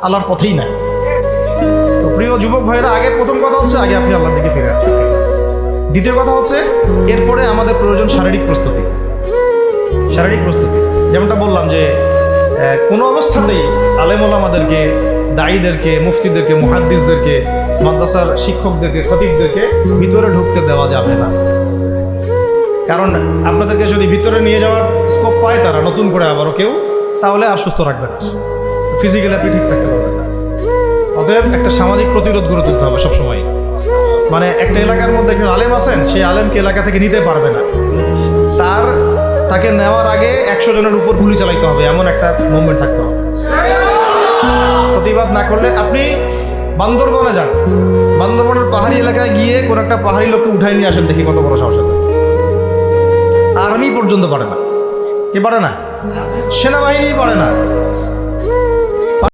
আল্লাহর পথেই নাই। তো প্রিয় যুবক ভাইরা, আগে প্রথম কথা হচ্ছে আগে আপনি আল্লাহর দিকে ফিরে আসুন। দ্বিতীয় কথা হচ্ছে এরপরে আমাদের প্রয়োজন শারীরিক প্রস্তুতি। শারীরিক প্রস্তুতি যেমনটা বললাম যে কোনো অবস্থাতেই আলেম ওলামাদেরকে, দায়ীদেরকে, মুফতিদেরকে, মুহাদ্দিসদেরকে, মাদ্রাসার শিক্ষকদেরকে, খতিবদেরকে ভিতরে ঢুকতে দেওয়া যাবে না। কারণ আপনাদেরকে যদি ভিতরে নিয়ে যাওয়ার স্কোপ পায় তারা নতুন করে আবারও কেউ, তাহলে আর সুস্থ রাখবে না, ফিজিক্যালি আপনি ঠিক থাকতে পারবেন না। অতএব একটা সামাজিক প্রতিরোধ গড়ে তুলতে হবে সবসময়। মানে একটা এলাকার মধ্যে একজন আলেম আছেন, সেই আলেমকে এলাকা থেকে নিতে পারবে না, তাকে নেওয়ার আগে 100 জনের উপর গুলি চালাইতে হবে, এমন একটা মুভমেন্ট থাকতে হবে। প্রতিবাদ না করলে আপনি বান্দরবনে যান, বান্দরবনের পাহাড়ি এলাকায় গিয়ে কোন একটা পাহাড়ি লোককে উঠাই নিয়ে আসেন, দেখি কত বড় সাহস আছে। আর্মি পর্যন্ত পারে না। কে পারে না? সেনাবাহিনী পারে না।